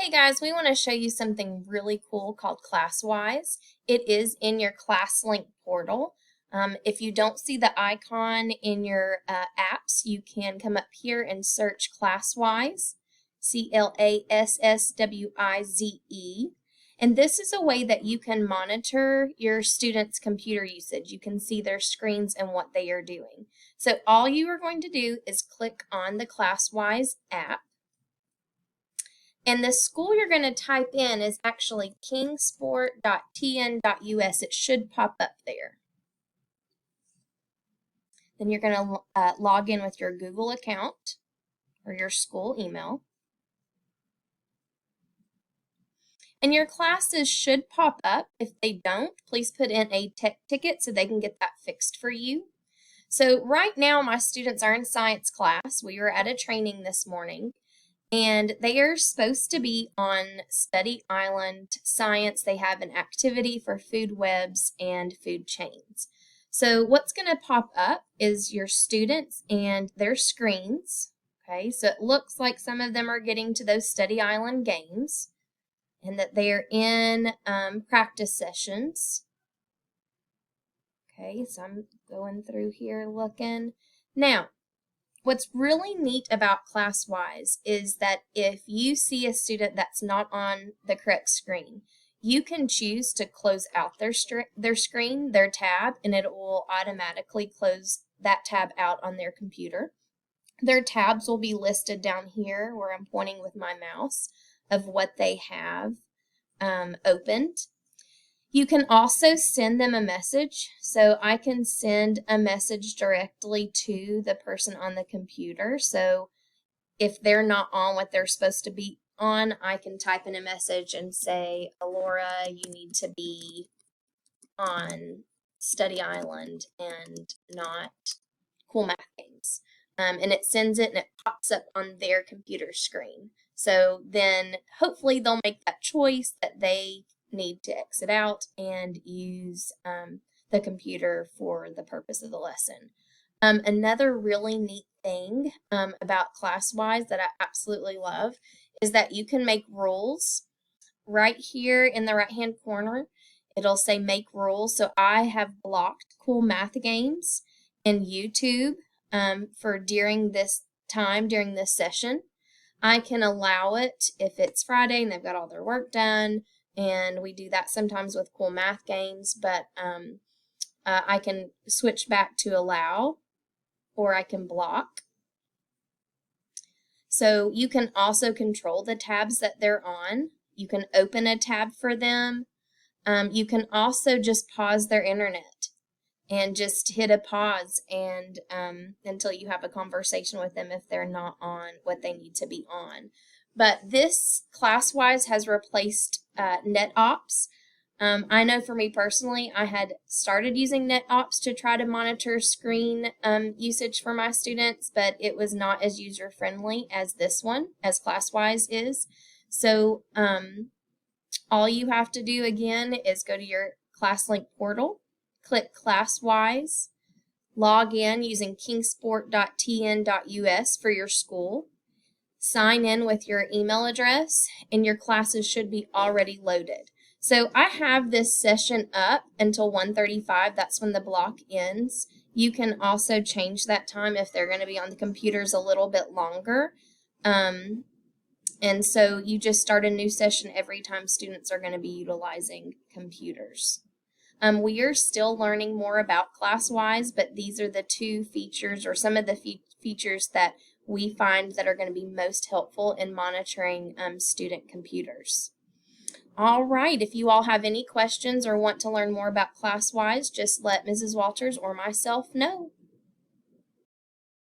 Hey guys, we want to show you something really cool called Classwize. It is in your ClassLink portal. If you don't see the icon in your apps, you can come up here and search Classwize, Classwize. And this is a way that you can monitor your students' computer usage. You can see their screens and what they are doing. So all you are going to do is click on the Classwize app. And the school you're going to type in is actually kingsport.tn.us. It should pop up there. Then you're going to log in with your Google account or your school email. And your classes should pop up. If they don't, please put in a tech ticket so they can get that fixed for you. So right now my students are in science class. We were at a training this morning. And they are supposed to be on Study Island Science. They have an activity for food webs and food chains. So what's going to pop up is your students and their screens. Okay, so it looks like some of them are getting to those Study Island games and that they are in practice sessions. Okay, so I'm going through here looking. Now, what's really neat about Classwize is that if you see a student that's not on the correct screen, you can choose to close out their screen, their tab, and it will automatically close that tab out on their computer. Their tabs will be listed down here where I'm pointing with my mouse of what they have opened. You can also send them a message. So I can send a message directly to the person on the computer. So if they're not on what they're supposed to be on, I can type in a message and say, Alora, you need to be on Study Island and not Cool Math Games. And it sends it and it pops up on their computer screen. So then hopefully they'll make that choice that they need to exit out and use the computer for the purpose of the lesson. Another really neat thing about Classwize that I absolutely love is that you can make rules. Right here in the right hand corner, it'll say make rules. So I have blocked Cool Math Games and YouTube for during this time, during this session. I can allow it if it's Friday and they've got all their work done. And we do that sometimes with Cool Math Games, but I can switch back to allow, or I can block. So you can also control the tabs that they're on. You can open a tab for them. You can also just pause their internet and just hit a pause and until you have a conversation with them if they're not on what they need to be on. But this Classwize has replaced NetOps. I know for me personally, I had started using NetOps to try to monitor screen usage for my students, but it was not as user-friendly as this one, as Classwize is. So all you have to do again is go to your ClassLink portal, click Classwize, log in using kingsport.tn.us for your school, sign in with your email address, and your classes should be already loaded. So I have this session up until 1:35. That's when the block ends. You can also change that time if they're going to be on the computers a little bit longer. And so you just start a new session every time students are going to be utilizing computers. We are still learning more about Classwize, but these are the two features or some of the features that we find that are going to be most helpful in monitoring student computers. All right, if you all have any questions or want to learn more about Classwize, just let Mrs. Walters or myself know.